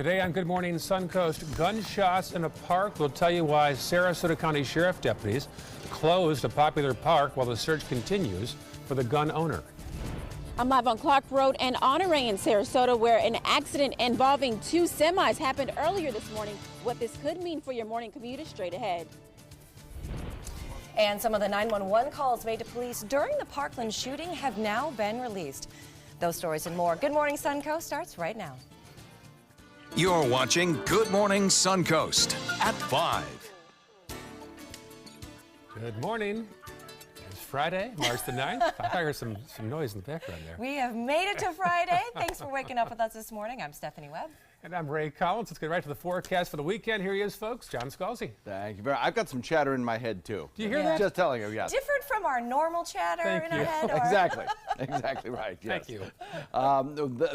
Today on Good Morning Suncoast, gunshots in a park. We'll tell you why Sarasota County Sheriff deputies closed a popular park while the search continues for the gun owner. I'm live on Clark Road and Honore in Sarasota, where an accident involving two semis happened earlier this morning. What this could mean for your morning commute is straight ahead. And some of the 911 calls made to police during the Parkland shooting have now been released. Those stories and more. Good Morning Suncoast starts right now. You're watching Good Morning Suncoast at 5. Good morning. It's Friday, March the 9th. I heard some noise in the background there. We have made it to Friday. Thanks for waking up with us this morning. I'm Stephanie Webb. And I'm Ray Collins. Let's get right to the forecast for the weekend. Here he is, folks, John Scalzi. Thank you very much. I've got some chatter in my head, too. Do you hear that? Just telling you, yes. Different from our normal chatter in our head? Or? Exactly. Exactly right, yes. Thank you.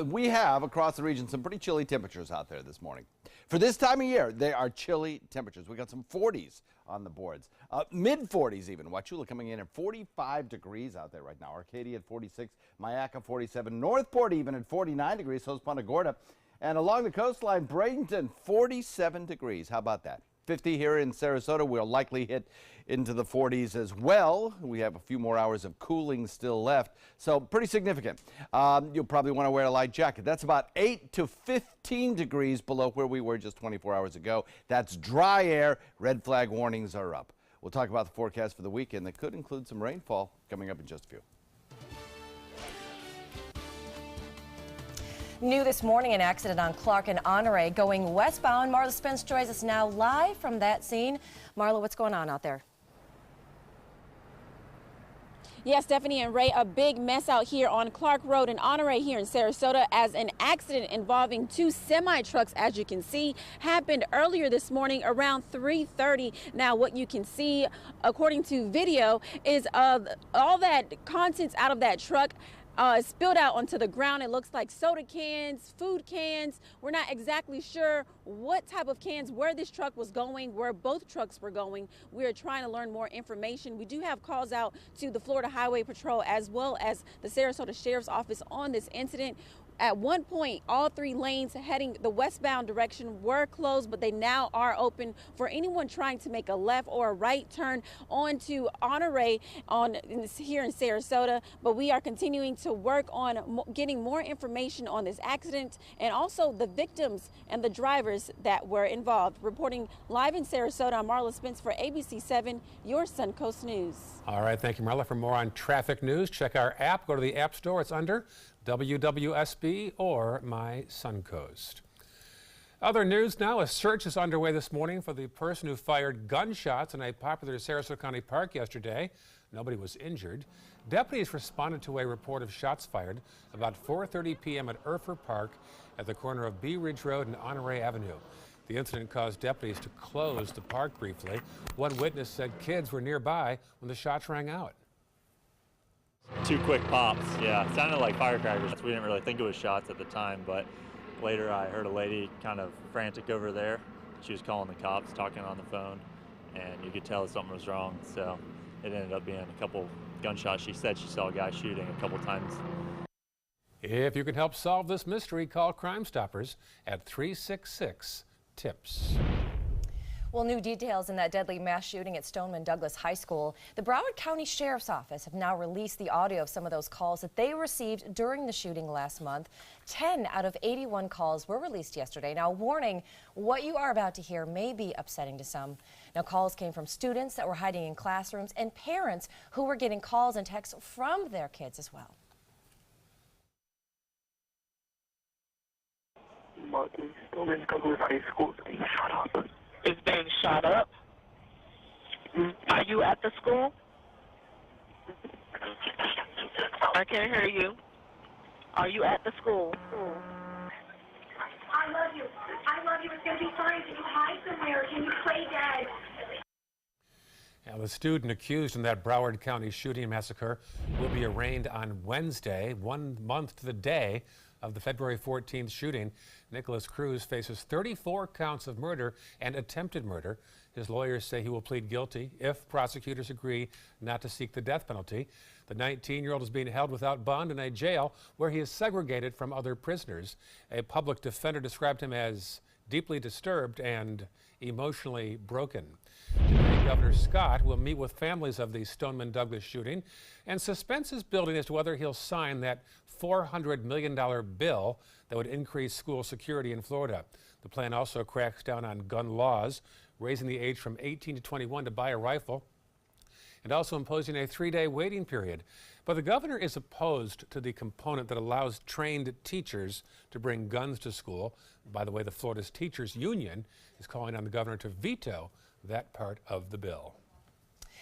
We have, across the region, some pretty chilly temperatures out there this morning. For this time of year, they are chilly temperatures. We got some 40s on the boards. Mid-40s even. Wauchula coming in at 45 degrees out there right now. Arcadia at 46, Mayaca 47, Northport even at 49 degrees, so's Punta Gorda. And along the coastline, Bradenton, 47 degrees. How about that? 50 here in Sarasota. We'll likely hit into the 40s as well. We have a few more hours of cooling still left, so pretty significant. You'll probably want to wear a light jacket. That's about 8 to 15 degrees below where we were just 24 hours ago. That's dry air. Red flag warnings are up. We'll talk about the forecast for the weekend that could include some rainfall coming up in just a few. New this morning, an accident on Clark and Honore going westbound. Marla Spence joins us now live from that scene. Marla, what's going on out there? Yes, Stephanie and Ray, a big mess out here on Clark Road and Honore here in Sarasota as an accident involving two semi-trucks, as you can see, happened earlier this morning around 3:30. Now, what you can see, according to video, is all that contents out of that truck spilled out onto the ground. It looks like soda cans, food cans. We're not exactly sure what type of cans, where this truck was going, where both trucks were going. We are trying to learn more information. We do have calls out to the Florida Highway Patrol as well as the Sarasota Sheriff's Office on this incident. At one point, all three lanes heading the westbound direction were closed, but they now are open for anyone trying to make a left or a right turn onto Honore here in Sarasota. But we are continuing to work on getting more information on this accident and also the victims and the drivers that were involved. Reporting live in Sarasota, I'm Marla Spence for ABC 7, your Suncoast News. All right, thank you, Marla. For more on traffic news, check our app. Go to the App Store. It's under WWSB or My Suncoast. Other news now, a search is underway this morning for the person who fired gunshots in a popular Sarasota County park yesterday. Nobody was injured. Deputies responded to a report of shots fired about 4:30 p.m. at Urfer Park at the corner of Bee Ridge Road and Honore Avenue. The incident caused deputies to close the park briefly. One witness said kids were nearby when the shots rang out. Two quick pops, yeah. It sounded like firecrackers. We didn't really think it was shots at the time, but later I heard a lady kind of frantic over there. She was calling the cops, talking on the phone, and you could tell something was wrong. So it ended up being a couple gunshots. She said she saw a guy shooting a couple times. If you can help solve this mystery, call Crime Stoppers at 366-TIPS. Well, new details in that deadly mass shooting at Stoneman Douglas High School. The Broward County Sheriff's Office have now released the audio of some of those calls that they received during the shooting last month. 10 out of 81 calls were released yesterday. Now, warning, what you are about to hear may be upsetting to some. Now, calls came from students that were hiding in classrooms and parents who were getting calls and texts from their kids as well. Stoneman Douglas High School is being shut up. Is being shot up? Are you at the school? I can't hear you. Are you at the school? I love you. I love you. It's going to be fine. Can you hide somewhere? Can you play dead? Now, the student accused in that Broward County shooting massacre will be arraigned on Wednesday, 1 month to the day of the February 14th shooting. Nicholas Cruz faces 34 counts of murder and attempted murder. His lawyers say he will plead guilty if prosecutors agree not to seek the death penalty. The 19-year-old is being held without bond in a jail where he is segregated from other prisoners. A public defender described him as deeply disturbed and emotionally broken. Today, Governor Scott will meet with families of the Stoneman Douglas shooting, and suspense is building as to whether he'll sign that $400 million bill that would increase school security in Florida. The plan also cracks down on gun laws, raising the age from 18 to 21 to buy a rifle, and also imposing a 3-day waiting period. But the governor is opposed to the component that allows trained teachers to bring guns to school. By the way, the Florida's Teachers Union is calling on the governor to veto that part of the bill.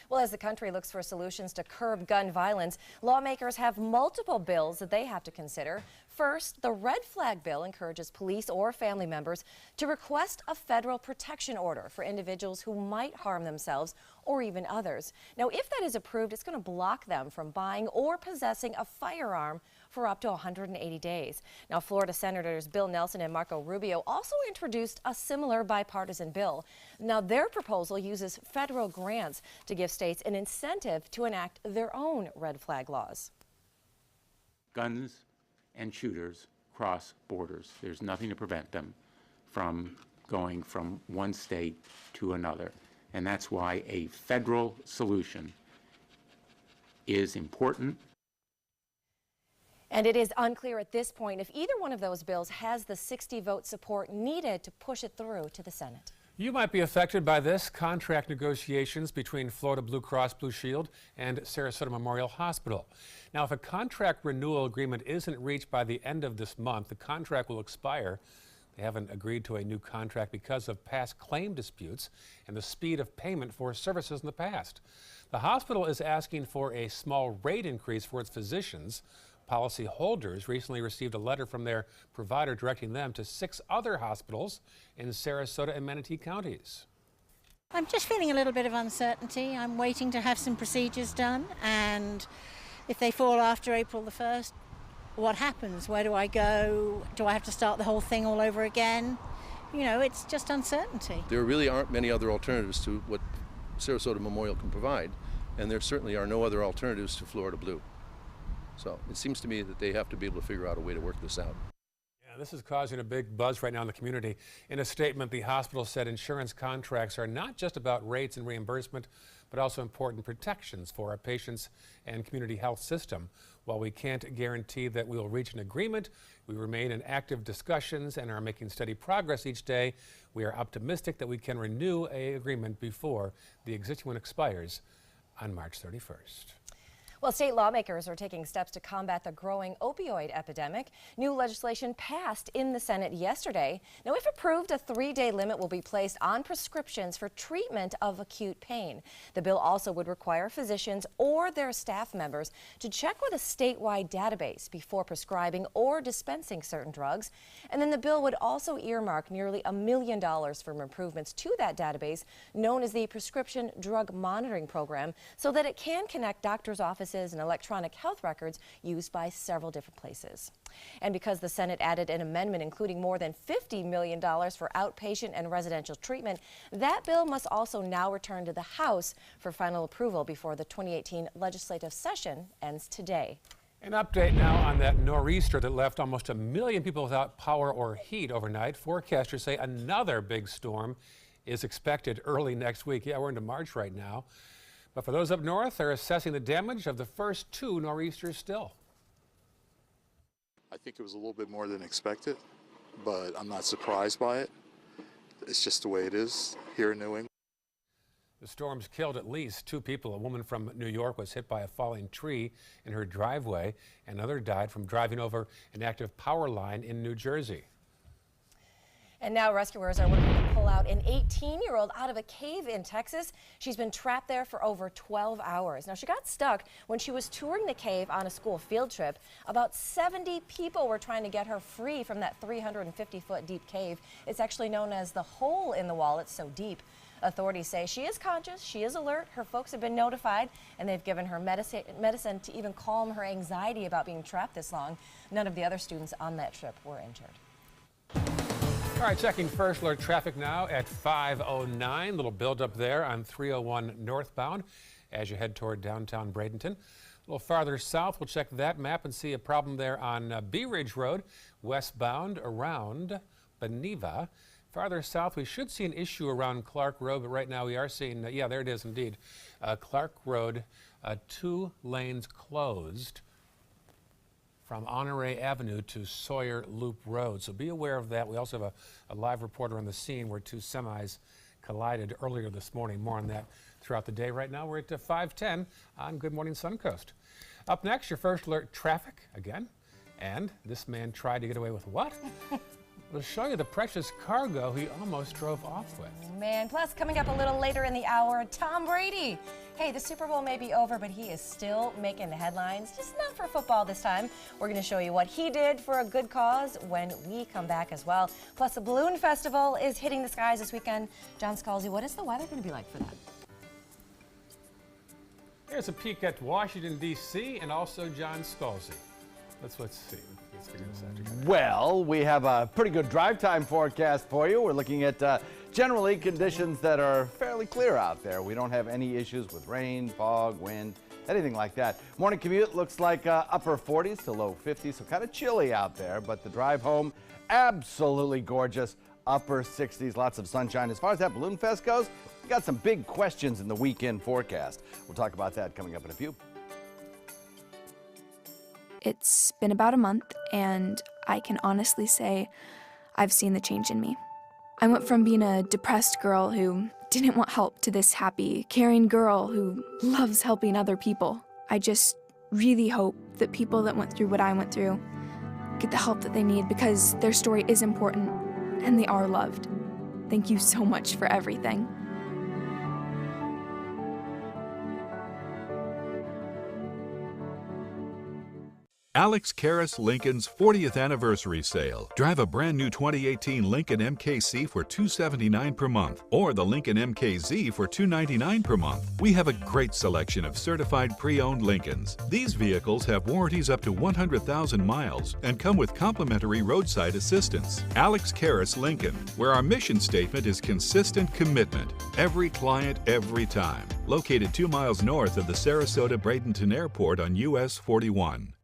Well, as the country looks for solutions to curb gun violence, lawmakers have multiple bills that they have to consider. First, the red flag bill encourages police or family members to request a federal protection order for individuals who might harm themselves or even others. Now, if that is approved, it's going to block them from buying or possessing a firearm for up to 180 days. Now, Florida Senators Bill Nelson and Marco Rubio also introduced a similar bipartisan bill. Now, their proposal uses federal grants to give states an incentive to enact their own red flag laws. Guns and shooters cross borders. There's nothing to prevent them from going from one state to another. And that's why a federal solution is important. And it is unclear at this point if either one of those bills has the 60-vote support needed to push it through to the Senate. You might be affected by this. Contract negotiations between Florida Blue Cross Blue Shield and Sarasota Memorial Hospital. Now, if a contract renewal agreement isn't reached by the end of this month, the contract will expire. They haven't agreed to a new contract because of past claim disputes and the speed of payment for services in the past. The hospital is asking for a small rate increase for its physicians. Policy holders recently received a letter from their provider directing them to 6 other hospitals in Sarasota and Manatee counties. I'm just feeling a little bit of uncertainty. I'm waiting to have some procedures done, and if they fall after April the 1st, what happens? Where do I go? Do I have to start the whole thing all over again? You know, it's just uncertainty. There really aren't many other alternatives to what Sarasota Memorial can provide, and there certainly are no other alternatives to Florida Blue. So it seems to me that they have to be able to figure out a way to work this out. Yeah, this is causing a big buzz right now in the community. In a statement, the hospital said insurance contracts are not just about rates and reimbursement, but also important protections for our patients and community health system. While we can't guarantee that we will reach an agreement, we remain in active discussions and are making steady progress each day. We are optimistic that we can renew an agreement before the existing one expires on March 31st. Well, state lawmakers are taking steps to combat the growing opioid epidemic. New legislation passed in the Senate yesterday. Now, if approved, a 3-day limit will be placed on prescriptions for treatment of acute pain. The bill also would require physicians or their staff members to check with a statewide database before prescribing or dispensing certain drugs. And then the bill would also earmark nearly $1 million for improvements to that database, known as the Prescription Drug Monitoring Program, so that it can connect doctors' offices and electronic health records used by several different places. And because the Senate added an amendment including more than $50 million for outpatient and residential treatment, that bill must also now return to the House for final approval before the 2018 legislative session ends today. An update now on that nor'easter that left almost 1 million people without power or heat overnight. Forecasters say another big storm is expected early next week. Yeah, we're into March right now. But for those up north, they're assessing the damage of the first 2 nor'easters still. I think it was a little bit more than expected, but I'm not surprised by it. It's just the way it is here in New England. The storms killed at least 2 people. A woman from New York was hit by a falling tree in her driveway. Another died from driving over an active power line in New Jersey. And now rescuers are working to pull out an 18-year-old out of a cave in Texas. She's been trapped there for over 12 hours. Now, she got stuck when she was touring the cave on a school field trip. About 70 people were trying to get her free from that 350-foot deep cave. It's actually known as the hole in the wall. It's so deep. Authorities say she is conscious, she is alert, her folks have been notified, and they've given her medicine to even calm her anxiety about being trapped this long. None of the other students on that trip were injured. All right, checking first alert traffic now at 5:09. Little buildup there on 301 northbound as you head toward downtown Bradenton. little farther south, we'll check that map and see a problem there on Bee Ridge Road, westbound around Beneva. Farther south, we should see an issue around Clark Road, but right now we are seeing, yeah, there it is indeed. Clark Road, 2 lanes closed from Honore Avenue to Sawyer Loop Road. So be aware of that. We also have a live reporter on the scene where 2 semis collided earlier this morning. More on that throughout the day. Right now we're at 5:10 on Good Morning Suncoast. Up next, your first alert, traffic again. And this man tried to get away with what? We'll show you the precious cargo he almost drove off with. Man, plus coming up a little later in the hour, Tom Brady. Hey, the Super Bowl may be over, but he is still making the headlines, just not for football this time. We're going to show you what he did for a good cause when we come back as well. Plus, the Balloon Festival is hitting the skies this weekend. John Scalzi, what is the weather going to be like for that? Here's a peek at Washington, D.C. and also John Scalzi. Let's see. Let's figure this out together. Well, we have a pretty good drive time forecast for you. We're looking at generally conditions that are fairly clear out there. We don't have any issues with rain, fog, wind, anything like that. Morning commute looks like upper 40s to low 50s, so kind of chilly out there, but the drive home, absolutely gorgeous, upper 60s, lots of sunshine. As far as that Balloon Fest goes, we got some big questions in the weekend forecast. We'll talk about that coming up in a few. It's been about a month, and I can honestly say I've seen the change in me. I went from being a depressed girl who didn't want help to this happy, caring girl who loves helping other people. I just really hope that people that went through what I went through get the help that they need, because their story is important and they are loved. Thank you so much for everything. Alex Karras Lincoln's 40th anniversary sale. Drive a brand new 2018 Lincoln MKC for $279 per month, or the Lincoln MKZ for $299 per month. We have a great selection of certified pre-owned Lincolns. These vehicles have warranties up to 100,000 miles and come with complimentary roadside assistance. Alex Karras Lincoln, where our mission statement is consistent commitment. Every client, every time. Located 2 miles north of the Sarasota-Bradenton Airport on US 41.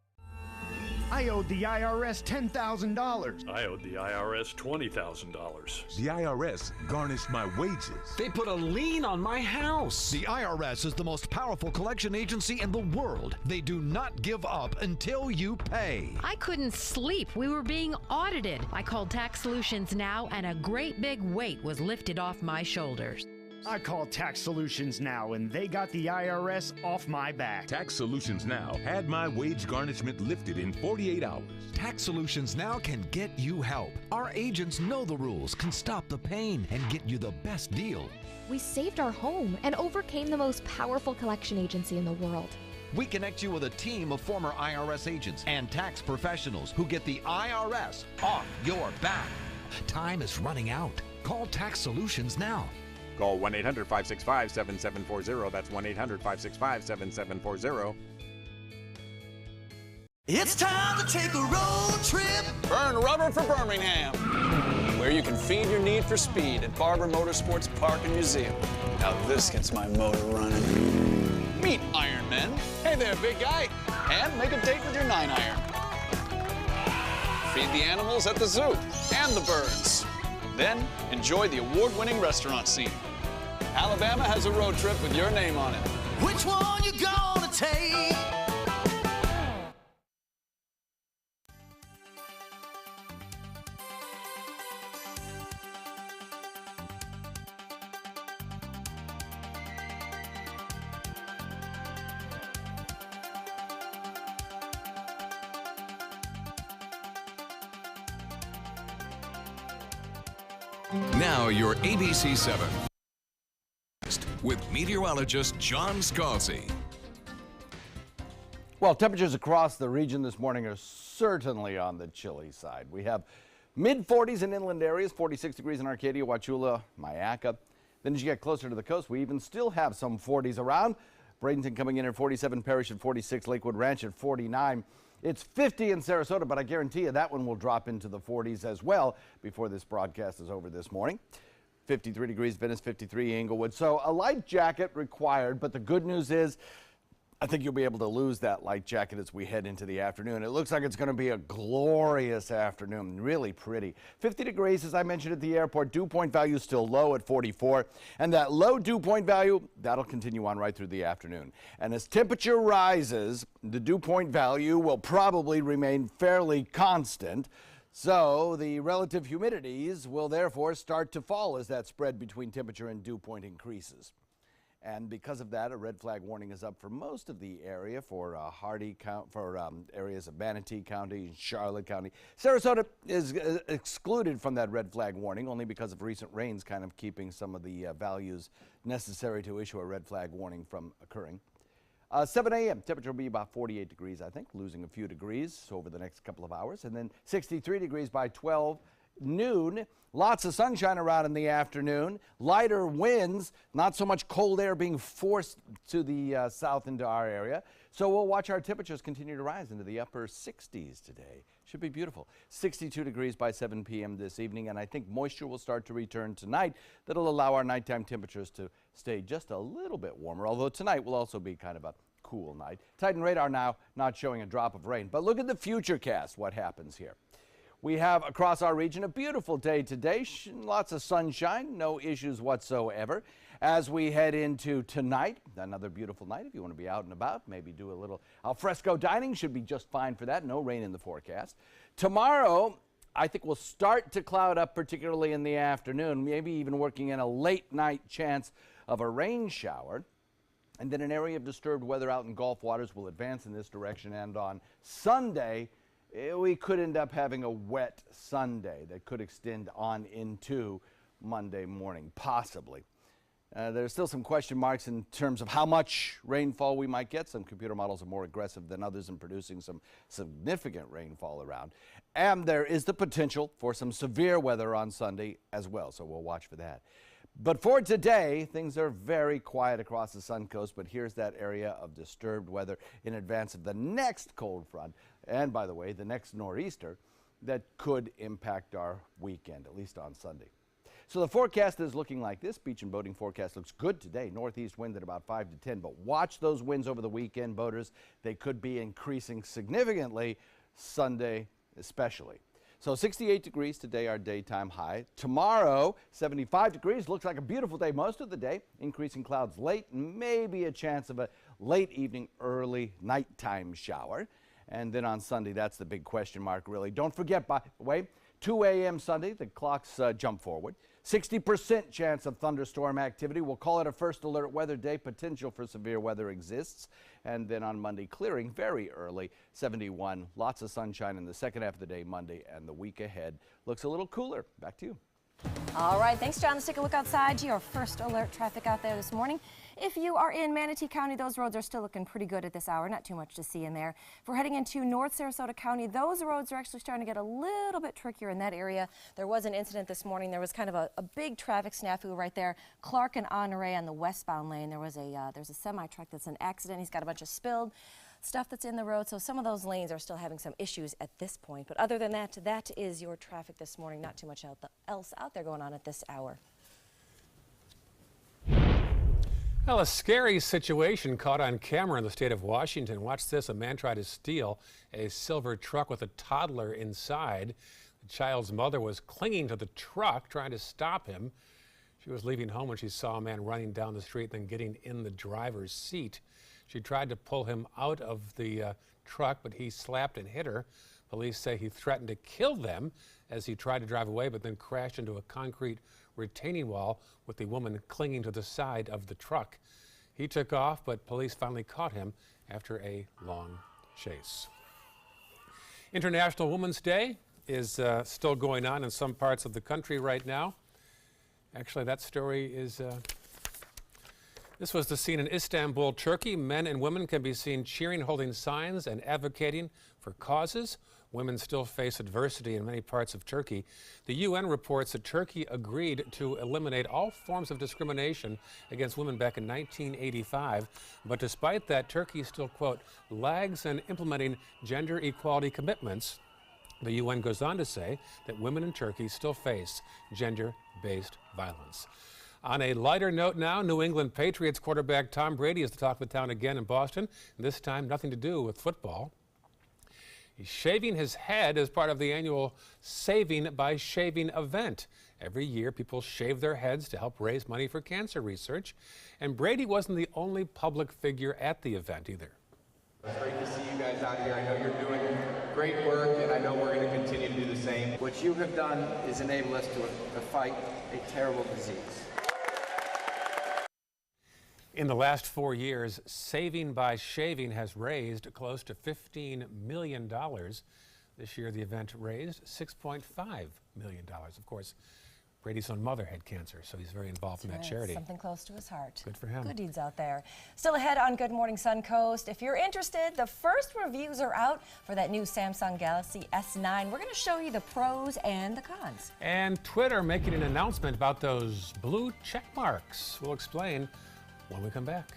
I owed the IRS $10,000. I owed the IRS $20,000. The IRS garnished my wages. They put a lien on my house. The IRS is the most powerful collection agency in the world. They do not give up until you pay. I couldn't sleep. We were being audited. I called Tax Solutions Now, and a great big weight was lifted off my shoulders. I called Tax Solutions Now, and they got the IRS off my back. Tax Solutions Now had my wage garnishment lifted in 48 hours. Tax Solutions Now can get you help. Our agents know the rules, can stop the pain, and get you the best deal. We saved our home and overcame the most powerful collection agency in the world. We connect you with a team of former IRS agents and tax professionals who get the IRS off your back. Time is running out. Call Tax Solutions Now. Call 1-800-565-7740. That's 1-800-565-7740. It's time to take a road trip. Burn rubber for Birmingham, where you can feed your need for speed at Barber Motorsports Park and Museum. Now this gets my motor running. Meet Iron Men. Hey there, big guy. And make a date with your 9-iron. Feed the animals at the zoo and the birds. Then enjoy the award-winning restaurant scene. Alabama has a road trip with your name on it. Which one you gonna take? Now your ABC 7 with meteorologist John Scalzi. Well, temperatures across the region this morning are certainly on the chilly side. We have mid-40s in inland areas, 46 degrees in Arcadia, Wauchula, Mayaca. Then as you get closer to the coast, we even still have some 40s around. Bradenton coming in at 47, Parrish at 46, Lakewood Ranch at 49. It's 50 in Sarasota, but I guarantee you that one will drop into the 40s as well before this broadcast is over this morning. 53 degrees, Venice, 53, Inglewood. So a light jacket required, but the good news is I think you'll be able to lose that light jacket as we head into the afternoon. It looks like it's going to be a glorious afternoon, really pretty. 50 degrees, as I mentioned at the airport. Dew point value still low at 44. And that low dew point value, that'll continue on right through the afternoon. And as temperature rises, the dew point value will probably remain fairly constant. So the relative humidities will therefore start to fall as that spread between temperature and dew point increases. And because of that, a red flag warning is up for most of the area for areas of Manatee County and Charlotte County. Sarasota is excluded from that red flag warning only because of recent rains kind of keeping some of the values necessary to issue a red flag warning from occurring. 7 a.m. temperature will be about 48 degrees, I think, losing a few degrees over the next couple of hours. And then 63 degrees by 12 noon. Lots of sunshine around in the afternoon. Lighter winds, not so much cold air being forced to the south into our area. So we'll watch our temperatures continue to rise into the upper 60s today. Should be beautiful. 62 degrees by 7 p.m. this evening, and I think moisture will start to return tonight. That'll allow our nighttime temperatures to stay just a little bit warmer, although tonight will also be kind of a cool night. Titan radar now not showing a drop of rain, but look at the futurecast, what happens here. We have across our region a beautiful day today, lots of sunshine, no issues whatsoever. As we head into tonight, another beautiful night if you want to be out and about, maybe do a little al fresco dining, should be just fine for that, no rain in the forecast. Tomorrow, I think we'll start to cloud up, particularly in the afternoon, maybe even working in a late night chance of a rain shower. And then an area of disturbed weather out in Gulf waters will advance in this direction, and on Sunday, we could end up having a wet Sunday that could extend on into Monday morning, possibly. There's still some question marks in terms of how much rainfall we might get. Some computer models are more aggressive than others in producing some significant rainfall around. And there is the potential for some severe weather on Sunday as well, so we'll watch for that. But for today, things are very quiet across the Sun Coast, but here's that area of disturbed weather in advance of the next cold front, and by the way, the next nor'easter that could impact our weekend, at least on Sunday. So the forecast is looking like this. Beach and boating forecast looks good today. Northeast wind at about 5 to 10, but watch those winds over the weekend, boaters. They could be increasing significantly Sunday especially. So 68 degrees today, our daytime high. Tomorrow, 75 degrees. Looks like a beautiful day most of the day. Increasing clouds late, maybe a chance of a late evening, early nighttime shower. And then on Sunday, that's the big question mark, really. Don't forget, by the way, 2 a.m. Sunday, the clocks jump forward. 60% chance of thunderstorm activity. We'll call it a first alert weather day. Potential for severe weather exists. And then on Monday, clearing very early, 71. Lots of sunshine in the second half of the day, Monday, and the week ahead looks a little cooler. Back to you. All right, thanks, John. Let's take a look outside to your first alert traffic out there this morning. If you are in Manatee County, those roads are still looking pretty good at this hour. Not too much to see in there. If we're heading into North Sarasota County, those roads are actually starting to get a little bit trickier in that area. There was an incident this morning. There was kind of a big traffic snafu right there. Clark and Honore on the westbound lane. There's a semi-truck that's in an accident. He's got a bunch of spilled stuff that's in the road, so some of those lanes are still having some issues at this point. But other than that, that is your traffic this morning. Not too much else out there going on at this hour. Well, a scary situation caught on camera in the state of Washington. Watch this. A man tried to steal a silver truck with a toddler inside. The child's mother was clinging to the truck, trying to stop him. She was leaving home when she saw a man running down the street, then getting in the driver's seat. She tried to pull him out of the truck, but he slapped and hit her. Police say he threatened to kill them as he tried to drive away, but then crashed into a concrete retaining wall with the woman clinging to the side of the truck. He took off, but police finally caught him after a long chase. International Women's Day is still going on in some parts of the country right now. Actually, that story is... This was the scene in Istanbul, Turkey. Men and women can be seen cheering, holding signs, and advocating for causes. Women still face adversity in many parts of Turkey. The UN reports that Turkey agreed to eliminate all forms of discrimination against women back in 1985. But despite that, Turkey still, quote, lags in implementing gender equality commitments. The UN goes on to say that women in Turkey still face gender-based violence. On a lighter note now, New England Patriots quarterback Tom Brady is the talk of the town again in Boston, and this time nothing to do with football. He's shaving his head as part of the annual Saving by Shaving event. Every year, people shave their heads to help raise money for cancer research. And Brady wasn't the only public figure at the event either. It's great to see you guys out here. I know you're doing great work, and I know we're going to continue to do the same. What you have done is enable us to fight a terrible disease. In the last 4 years, Saving by Shaving has raised close to $15 million. This year, the event raised $6.5 million. Of course, Brady's own mother had cancer, so he's very involved in that charity. Something close to his heart. Good for him. Good deeds out there. Still ahead on Good Morning Suncoast. If you're interested, the first reviews are out for that new Samsung Galaxy S9. We're going to show you the pros and the cons. And Twitter making an announcement about those blue check marks. We'll explain when we come back.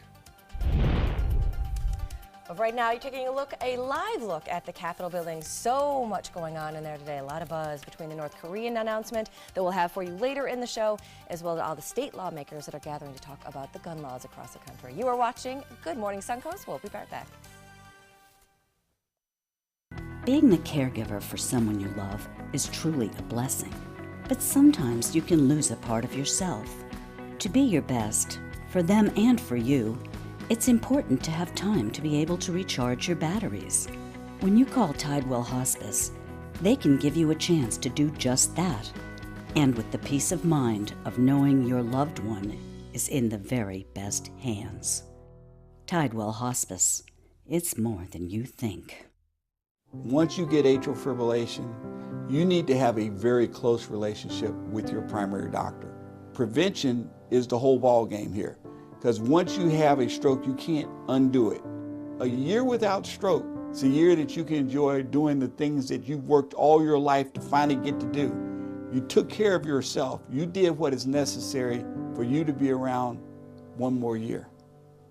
But right now, you're taking a live look at the Capitol building. So much going on in there today. A lot of buzz between the North Korean announcement that we'll have for you later in the show, as well as all the state lawmakers that are gathering to talk about the gun laws across the country. You are watching Good Morning Suncoast. We'll be right back. Being the caregiver for someone you love is truly a blessing. But sometimes you can lose a part of yourself. To be your best, for them and for you, it's important to have time to be able to recharge your batteries. When you call Tidewell Hospice, they can give you a chance to do just that, and with the peace of mind of knowing your loved one is in the very best hands. Tidewell Hospice, it's more than you think. Once you get atrial fibrillation, you need to have a very close relationship with your primary doctor. Prevention is the whole ball game here. Because once you have a stroke, you can't undo it. A year without stroke is a year that you can enjoy doing the things that you've worked all your life to finally get to do. You took care of yourself. You did what is necessary for you to be around one more year.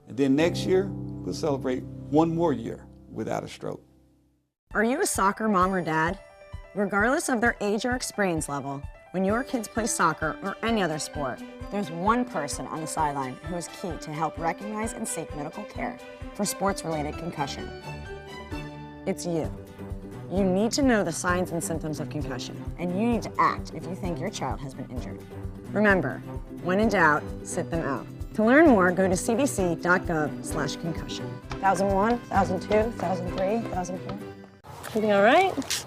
And then next year, we'll celebrate one more year without a stroke. Are you a soccer mom or dad? Regardless of their age or experience level, when your kids play soccer or any other sport, there's one person on the sideline who is key to help recognize and seek medical care for sports-related concussion. It's you. You need to know the signs and symptoms of concussion, and you need to act if you think your child has been injured. Remember, when in doubt, sit them out. To learn more, go to cdc.gov/concussion. 1001, 1002, 1003, 1004. Everything all right?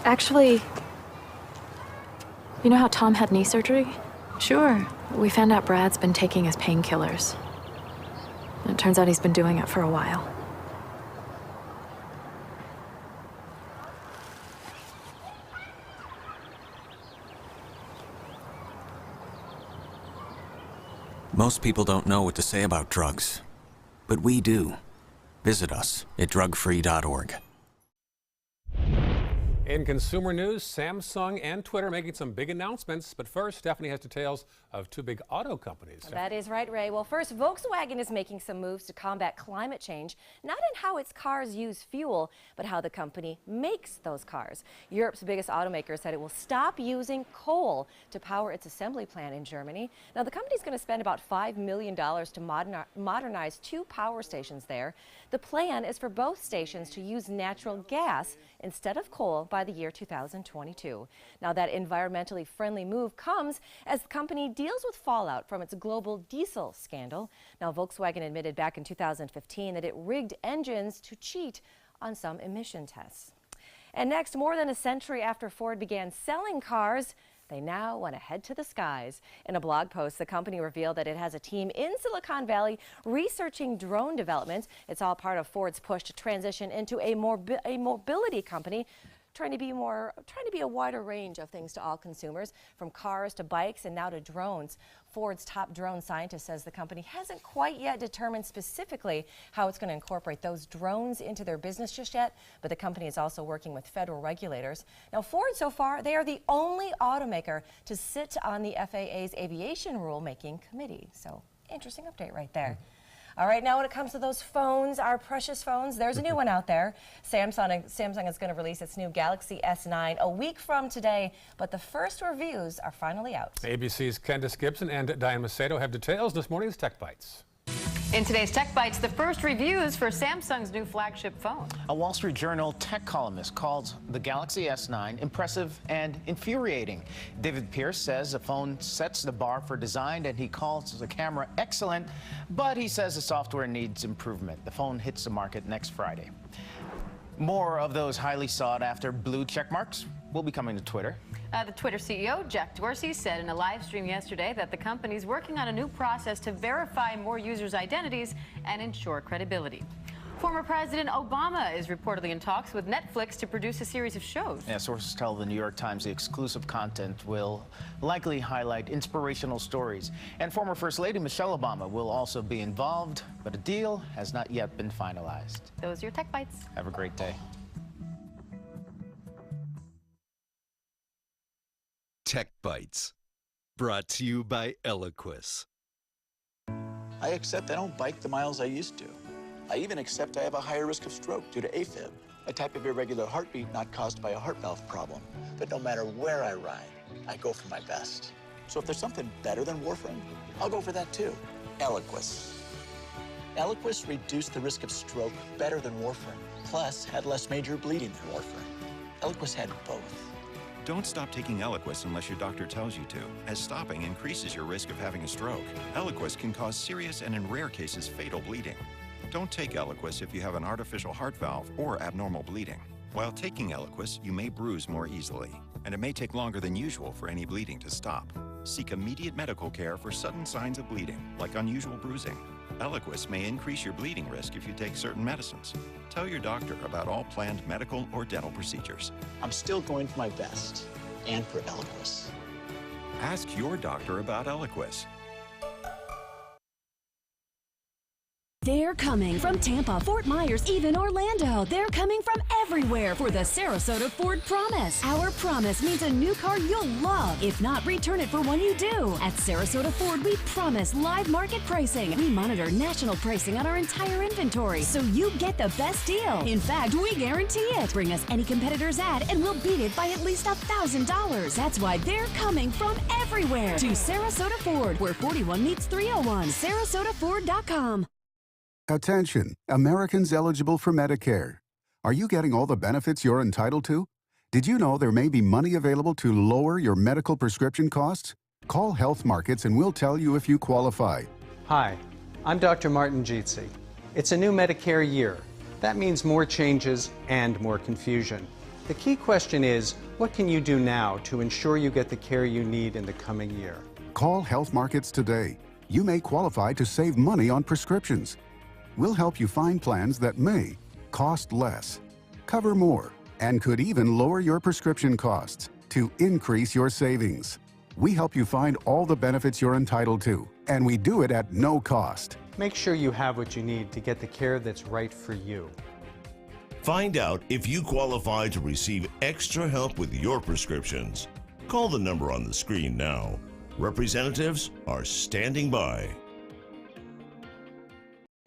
Actually, you know how Tom had knee surgery? Sure. We found out Brad's been taking his painkillers. And it turns out he's been doing it for a while. Most people don't know what to say about drugs, but we do. Visit us at drugfree.org. In consumer news, Samsung and Twitter making some big announcements. But first, Stephanie has details of two big auto companies. That is right, Ray. Well, first, Volkswagen is making some moves to combat climate change, not in how its cars use fuel, but how the company makes those cars. Europe's biggest automaker said it will stop using coal to power its assembly plant in Germany. Now, the company's going to spend about $5 million to modernize 2 power stations there. The plan is for both stations to use natural gas instead of coal by the year 2022. Now, that environmentally friendly move comes as the company deals with fallout from its global diesel scandal. Now, Volkswagen admitted back in 2015 that it rigged engines to cheat on some emission tests. And next, more than a century after Ford began selling cars, they now want to head to the skies. In a blog post, the company revealed that it has a team in Silicon Valley researching drone development. It's all part of Ford's push to transition into a mobility company, trying to be a wider range of things to all consumers, from cars to bikes and now to drones. Ford's top drone scientist says the company hasn't quite yet determined specifically how it's going to incorporate those drones into their business just yet, but the company is also working with federal regulators. Now, Ford, so far, they are the only automaker to sit on the FAA's aviation rulemaking committee. So, interesting update right there. All right, now when it comes to those phones, our precious phones, there's a new one out there. Samsung is going to release its new Galaxy S9 a week from today, but the first reviews are finally out. ABC's Candace Gibson and Diane Macedo have details this morning's Tech Bites. In today's Tech Bites, the first reviews for Samsung's new flagship phone. A Wall Street Journal tech columnist calls the Galaxy S9 impressive and infuriating. David Pierce says the phone sets the bar for design, and he calls the camera excellent, but he says the software needs improvement. The phone hits the market next Friday. More of those highly sought-after blue check marks will be coming to Twitter. The Twitter CEO, Jack Dorsey, said in a live stream yesterday that the company is working on a new process to verify more users' identities and ensure credibility. Former President Obama is reportedly in talks with Netflix to produce a series of shows. Yeah, sources tell the New York Times the exclusive content will likely highlight inspirational stories. And former First Lady Michelle Obama will also be involved, but a deal has not yet been finalized. Those are your Tech Bites. Have a great day. Tech Bites, brought to you by Eliquis. I accept I don't bike the miles I used to. I even accept I have a higher risk of stroke due to AFib, a type of irregular heartbeat not caused by a heart valve problem. But no matter where I ride, I go for my best. So if there's something better than warfarin, I'll go for that too. Eliquis. Eliquis reduced the risk of stroke better than warfarin, plus had less major bleeding than warfarin. Eliquis had both. Don't stop taking Eliquis unless your doctor tells you to, as stopping increases your risk of having a stroke. Eliquis can cause serious and, in rare cases, fatal bleeding. Don't take Eliquis if you have an artificial heart valve or abnormal bleeding. While taking Eliquis, you may bruise more easily, and it may take longer than usual for any bleeding to stop. Seek immediate medical care for sudden signs of bleeding, like unusual bruising. Eliquis may increase your bleeding risk if you take certain medicines. Tell your doctor about all planned medical or dental procedures. I'm still going for my best, and for Eliquis. Ask your doctor about Eliquis. They're coming from Tampa, Fort Myers, even Orlando. They're coming from everywhere for the Sarasota Ford Promise. Our promise means a new car you'll love. If not, return it for one you do. At Sarasota Ford, we promise live market pricing. We monitor national pricing on our entire inventory, so you get the best deal. In fact, we guarantee it. Bring us any competitor's ad, and we'll beat it by at least $1,000. That's why they're coming from everywhere to Sarasota Ford, where 41 meets 301. SarasotaFord.com. Attention, Americans eligible for Medicare. Are you getting all the benefits you're entitled to? Did you know there may be money available to lower your medical prescription costs? Call Health Markets and we'll tell you if you qualify. Hi, I'm Dr. Martin Jeetsi. It's a new Medicare year. That means more changes and more confusion. The key question is, what can you do now to ensure you get the care you need in the coming year? Call Health Markets today. You may qualify to save money on prescriptions. We'll help you find plans that may cost less, cover more, and could even lower your prescription costs to increase your savings. We help you find all the benefits you're entitled to, and we do it at no cost. Make sure you have what you need to get the care that's right for you. Find out if you qualify to receive extra help with your prescriptions. Call the number on the screen now. Representatives are standing by.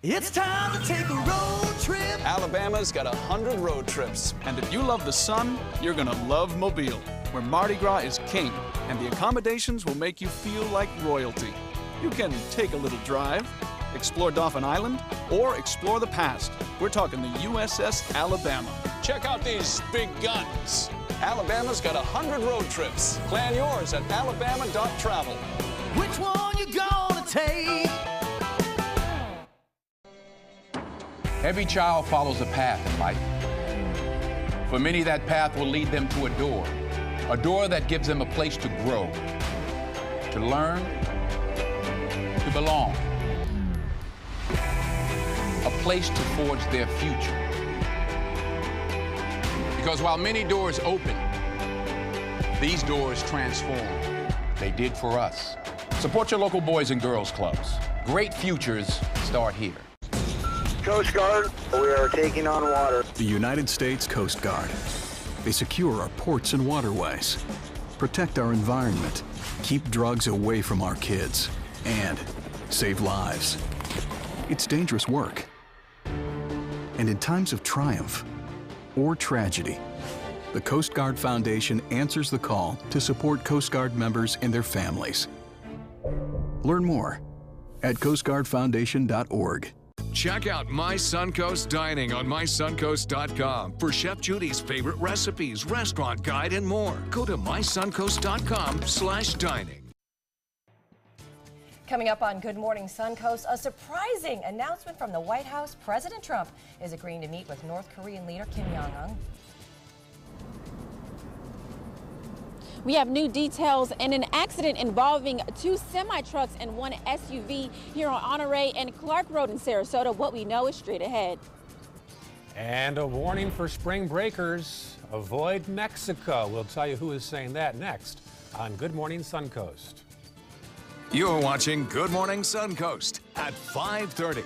It's time to take a road trip. Alabama's got 100 road trips. And if you love the sun, you're gonna love Mobile, where Mardi Gras is king, and the accommodations will make you feel like royalty. You can take a little drive, explore Dauphin Island, or explore the past. We're talking the USS Alabama. Check out these big guns. Alabama's got 100 road trips. Plan yours at alabama.travel. Which one you gonna take? Every child follows a path in life. For many, that path will lead them to a door that gives them a place to grow, to learn, to belong, a place to forge their future. Because while many doors open, these doors transform. They did for us. Support your local Boys and Girls Clubs. Great futures start here. Coast Guard, we are taking on water. The United States Coast Guard. They secure our ports and waterways, protect our environment, keep drugs away from our kids, and save lives. It's dangerous work. And in times of triumph or tragedy, the Coast Guard Foundation answers the call to support Coast Guard members and their families. Learn more at coastguardfoundation.org. Check out My Suncoast Dining on mysuncoast.com for Chef Judy's favorite recipes, restaurant guide, and more. Go to mysuncoast.com/dining. Coming up on Good Morning Suncoast, a surprising announcement from the White House. President Trump is agreeing to meet with North Korean leader Kim Jong-un. We have new details in an accident involving 2 semi-trucks and 1 SUV here on Honore and Clark Road in Sarasota. What we know is straight ahead. And a warning for spring breakers. Avoid Mexico. We'll tell you who is saying that next on Good Morning Suncoast. You're watching Good Morning Suncoast at 5:30.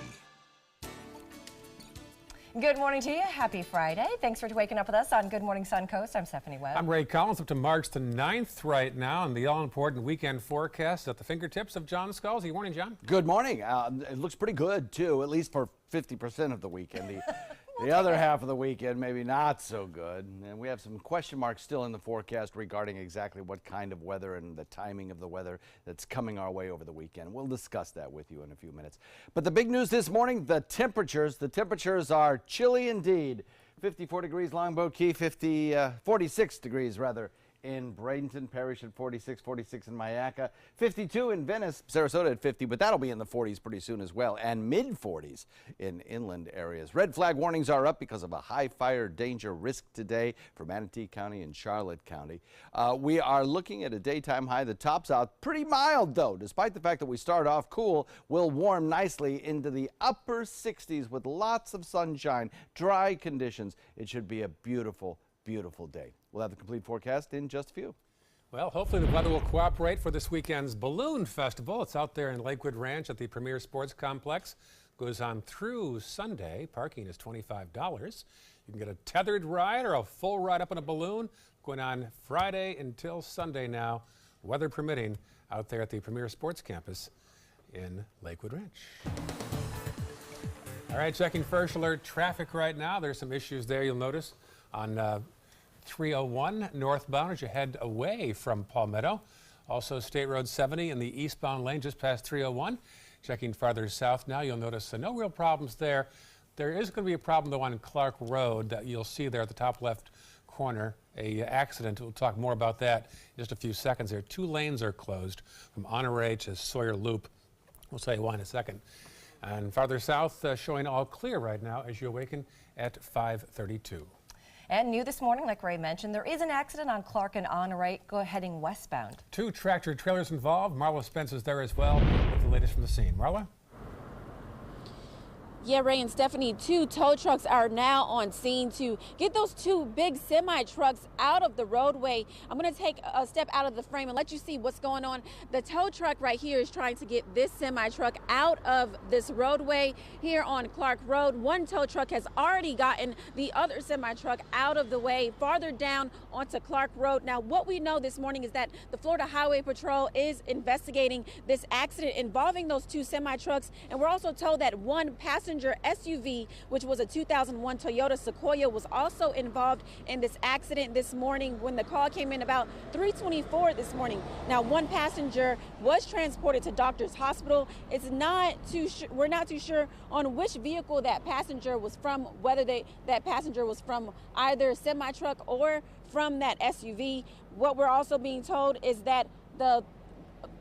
Good morning to you. Happy Friday. Thanks for waking up with us on Good Morning Suncoast. I'm Stephanie Webb. I'm Ray Collins. Up to March the 9th right now, and the all-important weekend forecast at the fingertips of John Scalzi. Morning, John. Good morning. It looks pretty good, too, at least for 50% of the weekend. The other half of the weekend, maybe not so good. And we have some question marks still in the forecast regarding exactly what kind of weather and the timing of the weather that's coming our way over the weekend. We'll discuss that with you in a few minutes. But the big news this morning, the temperatures are chilly indeed. 54 degrees Longboat Key, 46 degrees rather in Bradenton Parish at 46, 46 in Mayaca, 52 in Venice, Sarasota at 50, but that'll be in the 40s pretty soon as well, and mid-40s in inland areas. Red flag warnings are up because of a high fire danger risk today for Manatee County and Charlotte County. We are looking at a daytime high that tops out pretty mild, though. Despite the fact that we start off cool, we'll warm nicely into the upper 60s with lots of sunshine, dry conditions. It should be a beautiful, beautiful day. We'll have the complete forecast in just a few. Well, hopefully the weather will cooperate for this weekend's Balloon Festival. It's out there in Lakewood Ranch at the Premier Sports Complex. Goes on through Sunday. Parking is $25. You can get a tethered ride or a full ride up on a balloon. Going on Friday until Sunday now, weather permitting, out there at the Premier Sports Campus in Lakewood Ranch. All right, checking first alert traffic right now. There's some issues there you'll notice on 301 northbound as you head away from Palmetto. Also State Road 70 in the eastbound lane just past 301. Checking farther south now, you'll notice no real problems there. There is going to be a problem though on Clark Road that you'll see there at the top left corner. A accident. We'll talk more about that in just a few seconds there. 2 lanes are closed from Honore to Sawyer Loop. We'll tell you why in a second. And farther south showing all clear right now as you awaken at 5:32. And new this morning, like Ray mentioned, there is an accident on Clark and Honore heading westbound. 2 tractor trailers involved. Marla Spence is there as well with the latest from the scene. Marla? Yeah, Ray and Stephanie, 2 tow trucks are now on scene to get those 2 big semi-trucks out of the roadway. I'm going to take a step out of the frame and let you see what's going on. The tow truck right here is trying to get this semi-truck out of this roadway here on Clark Road. 1 tow truck has already gotten the other semi-truck out of the way farther down onto Clark Road. Now, what we know this morning is that the Florida Highway Patrol is investigating this accident involving those 2 semi-trucks, and we're also told that 1 passenger SUV, which was a 2001 Toyota Sequoia, was also involved in this accident this morning when the call came in about 3:24 this morning. Now, 1 passenger was transported to Doctors Hospital. We're not too sure on which vehicle that passenger was from, whether that passenger was from either semi-truck or from that SUV. What we're also being told is that the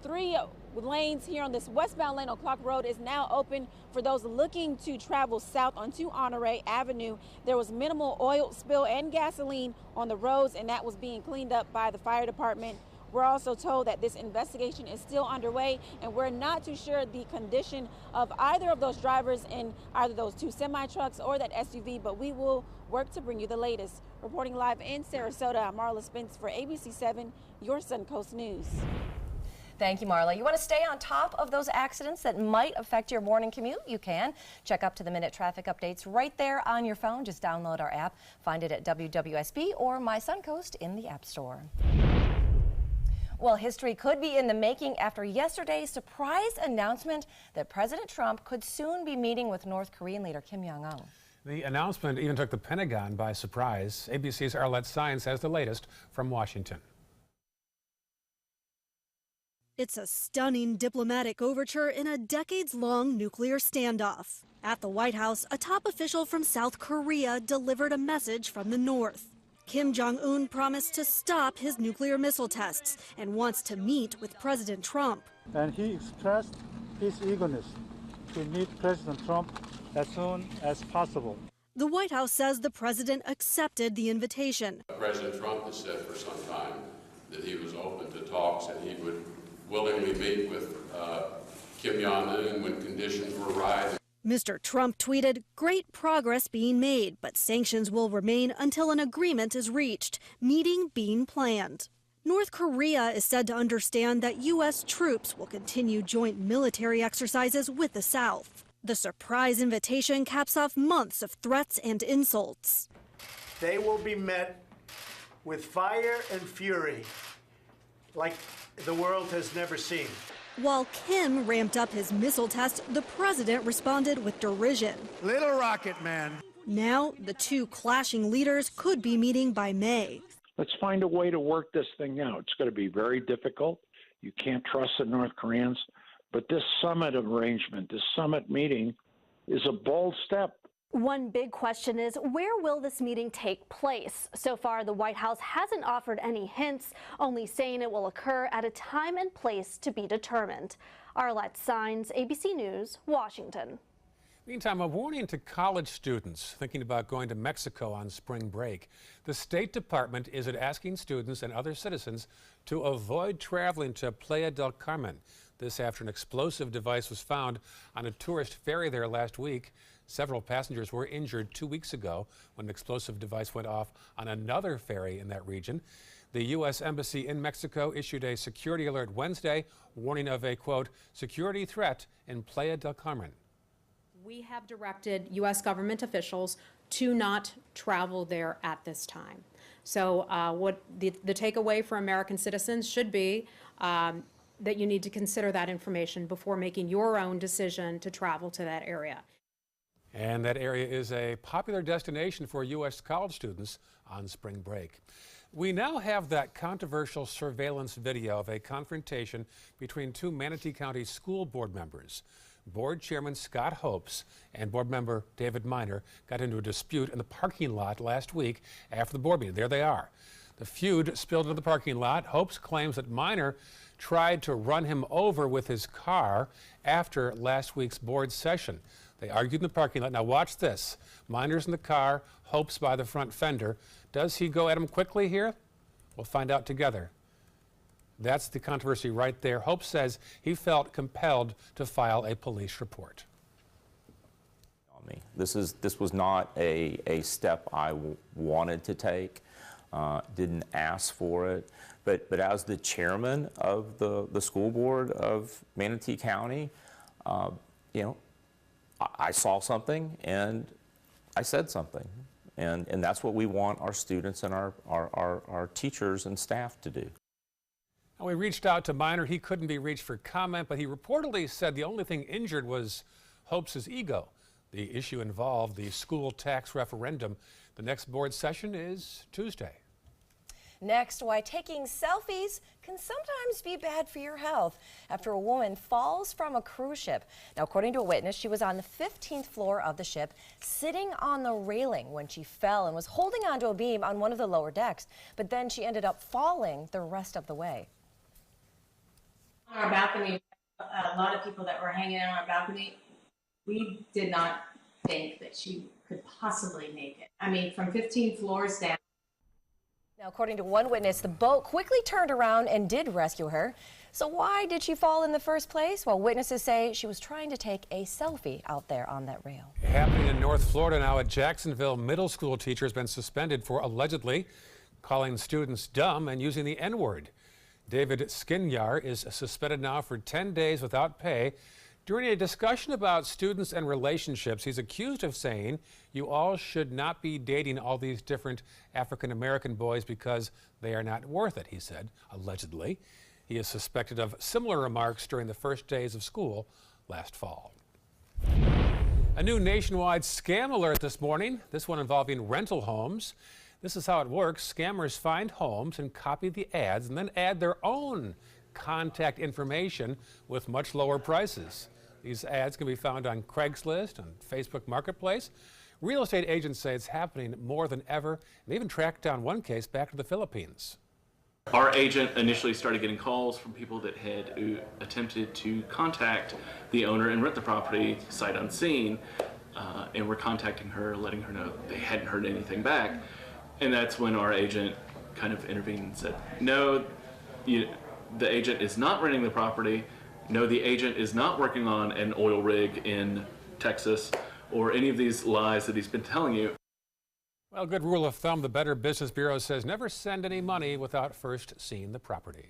3 lanes here on this westbound lane on Clark Road is now open for those looking to travel south onto Honore Avenue. There was minimal oil spill and gasoline on the roads, and that was being cleaned up by the fire department. We're also told that this investigation is still underway, and we're not too sure the condition of either of those drivers in either those 2 semi-trucks or that SUV, but we will work to bring you the latest. Reporting live in Sarasota, I'm Marla Spence for ABC 7, your Suncoast News. Thank you, Marla. You want to stay on top of those accidents that might affect your morning commute? You can. Check up-to-the-minute traffic updates right there on your phone. Just download our app. Find it at WWSB or My Suncoast in the App Store. Well, history could be in the making after yesterday's surprise announcement that President Trump could soon be meeting with North Korean leader Kim Jong-un. The announcement even took the Pentagon by surprise. ABC's Arlette Sines has the latest from Washington. It's a stunning diplomatic overture in a decades-long nuclear standoff. At the White House, a top official from South Korea delivered a message from the North. Kim Jong-un promised to stop his nuclear missile tests and wants to meet with President Trump. And he expressed his eagerness to meet President Trump as soon as possible. The White House says the president accepted the invitation. President Trump has said for some time that he was open to talks and he would willingly meet with Kim Jong-un when conditions were right. Mr. Trump tweeted, "Great progress being made, but sanctions will remain until an agreement is reached, meeting being planned." North Korea is said to understand that U.S. troops will continue joint military exercises with the South. The surprise invitation caps off months of threats and insults. They will be met with fire and fury like the world has never seen. While Kim ramped up his missile test, the president responded with derision. Little rocket man. Now, the two clashing leaders could be meeting by May. Let's find a way to work this thing out. It's going to be very difficult. You can't trust the North Koreans. But this summit arrangement, this summit meeting, is a bold step. One big question is, where will this meeting take place? So far, the White House hasn't offered any hints, only saying it will occur at a time and place to be determined. Arlette Sines, ABC News, Washington. Meantime, a warning to college students thinking about going to Mexico on spring break. The State Department is asking students and other citizens to avoid traveling to Playa del Carmen. This after an explosive device was found on a tourist ferry there last week. Several passengers were injured 2 weeks ago when an explosive device went off on another ferry in that region. The U.S. Embassy in Mexico issued a security alert Wednesday, warning of a, quote, security threat in Playa del Carmen. We have directed U.S. government officials to not travel there at this time. So what the takeaway for American citizens should be that you need to consider that information before making your own decision to travel to that area. And that area is a popular destination for U.S. college students on spring break. We now have that controversial surveillance video of a confrontation between two Manatee County school board members. Board Chairman Scott Hopes and board member David Miner got into a dispute in the parking lot last week after the board meeting. There they are. The feud spilled into the parking lot. Hopes claims that Miner tried to run him over with his car after last week's board session. They argued in the parking lot. Now watch this. Miner's in the car, Hopes by the front fender. Does he go at him quickly here? We'll find out together. That's the controversy right there. Hopes says he felt compelled to file a police report. This was not a step I wanted to take. Didn't ask for it. But as the chairman of the school board of Manatee County, you know, I saw something and I said something. And that's what we want our students and our teachers and staff to do. Now, we reached out to Miner. He couldn't be reached for comment, but he reportedly said the only thing injured was Hopes' ego. The issue involved the school tax referendum. The next board session is Tuesday. Next, why taking selfies can sometimes be bad for your health after a woman falls from a cruise ship. Now, according to a witness, she was on the 15th floor of the ship, sitting on the railing when she fell and was holding onto a beam on one of the lower decks. But then she ended up falling the rest of the way. On our balcony, a lot of people that were hanging out on our balcony, we did not think that she could possibly make it. I mean, from 15 floors down. Now, according to one witness, the boat quickly turned around and did rescue her. So why did she fall in the first place? Well, witnesses say she was trying to take a selfie out there on that rail. Happening in North Florida now, a Jacksonville middle school teacher has been suspended for allegedly calling students dumb and using the N-word. David Skinyar is suspended now for 10 days without pay. During a discussion about students and relationships, he's accused of saying, "You all should not be dating all these different African-American boys because they are not worth it," he said, allegedly. He is suspected of similar remarks during the first days of school last fall. A new nationwide scam alert this morning, this one involving rental homes. This is how it works. Scammers find homes and copy the ads and then add their own contact information with much lower prices. These ads can be found on Craigslist and Facebook Marketplace. Real estate agents say it's happening more than ever, and they even tracked down one case back to the Philippines. Our agent initially started getting calls from people that had attempted to contact the owner and rent the property sight unseen, and were contacting her, letting her know they hadn't heard anything back. And that's when our agent kind of intervened and said, no, the agent is not renting the property. No, the agent is not working on an oil rig in Texas, or any of these lies that he's been telling you. Well, good rule of thumb, the Better Business Bureau says never send any money without first seeing the property.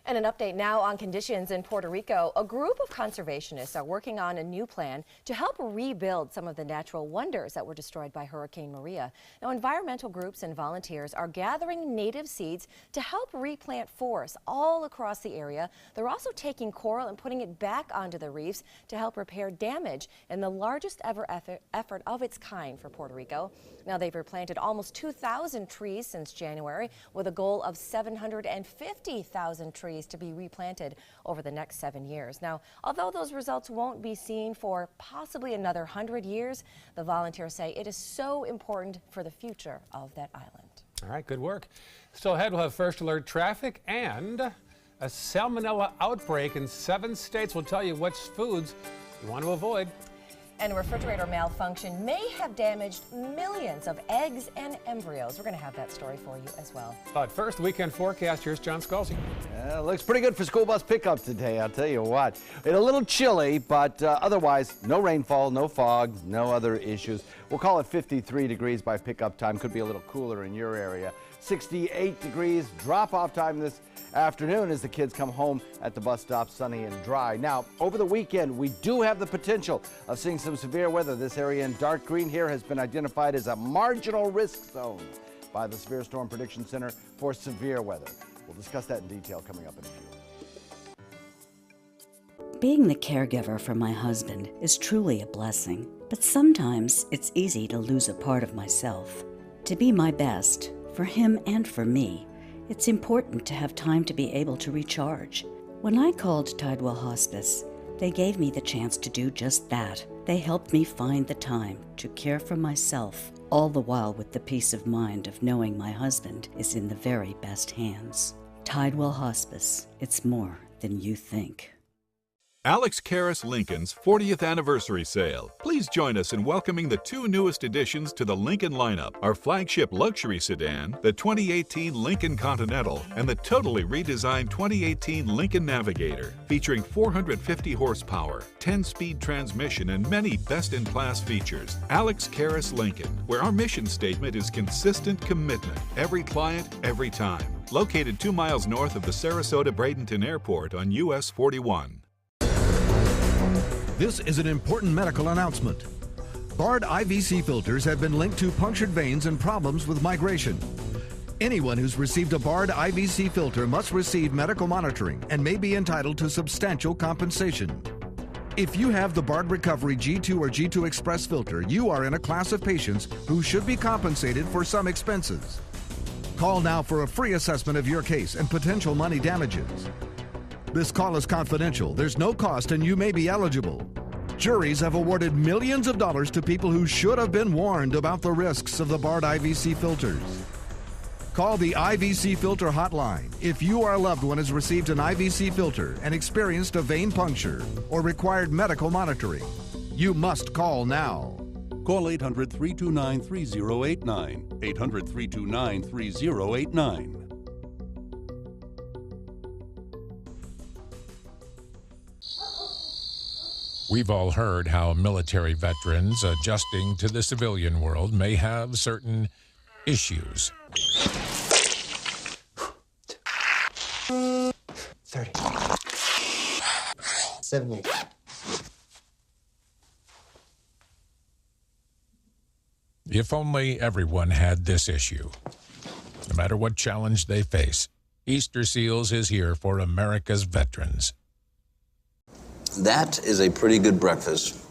And an update now on conditions in Puerto Rico. A group of conservationists are working on a new plan to help rebuild some of the natural wonders that were destroyed by Hurricane Maria. Now, environmental groups and volunteers are gathering native seeds to help replant forests all across the area. They're also taking coral and putting it back onto the reefs to help repair damage in the largest ever effort of its kind for Puerto Rico. Now, they've replanted almost 2,000 trees since January with a goal of 750,000 trees to be replanted over the next 7 years. Now, although those results won't be seen for possibly another 100 years, the volunteers say it is so important for the future of that island. All right, good work. Still ahead, we'll have first alert traffic and a salmonella outbreak in 7 states. We'll tell you which foods you want to avoid. And a refrigerator malfunction may have damaged millions of eggs and embryos. We're going to have that story for you as well. But first, the weekend forecast. Here's John Scalzi. Yeah, looks pretty good for school bus pickup today, I'll tell you what. It's a little chilly, but otherwise, no rainfall, no fog, no other issues. We'll call it 53 degrees by pickup time. Could be a little cooler in your area. 68 degrees drop-off time this afternoon as the kids come home at the bus stop, sunny and dry. Now, over the weekend, we do have the potential of seeing some severe weather. This area in dark green here has been identified as a marginal risk zone by the Severe Storm Prediction Center for severe weather. We'll discuss that in detail coming up in a few. Being the caregiver for my husband is truly a blessing, but sometimes it's easy to lose a part of myself. To be my best, for him and for me, it's important to have time to be able to recharge. When I called Tidewell Hospice, they gave me the chance to do just that. They helped me find the time to care for myself, all the while with the peace of mind of knowing my husband is in the very best hands. Tidewell Hospice, it's more than you think. Alex Karras Lincoln's 40th anniversary sale. Please join us in welcoming the 2 newest additions to the Lincoln lineup, our flagship luxury sedan, the 2018 Lincoln Continental, and the totally redesigned 2018 Lincoln Navigator, featuring 450 horsepower, 10-speed transmission, and many best-in-class features. Alex Karras Lincoln, where our mission statement is consistent commitment, every client, every time. Located 2 miles north of the Sarasota-Bradenton Airport on US 41. This is an important medical announcement. Bard IVC filters have been linked to punctured veins and problems with migration. Anyone who's received a Bard IVC filter must receive medical monitoring and may be entitled to substantial compensation. If you have the Bard Recovery G2 or G2 Express filter, you are in a class of patients who should be compensated for some expenses. Call now for a free assessment of your case and potential money damages. This call is confidential. There's no cost and you may be eligible. Juries have awarded millions of dollars to people who should have been warned about the risks of the Bard IVC filters. Call the IVC Filter Hotline if you or a loved one has received an IVC filter and experienced a vein puncture or required medical monitoring. You must call now. Call 800-329-3089. 800-329-3089. We've all heard how military veterans adjusting to the civilian world may have certain issues. 30. 70. If only everyone had this issue. No matter what challenge they face, Easter Seals is here for America's veterans. That is a pretty good breakfast.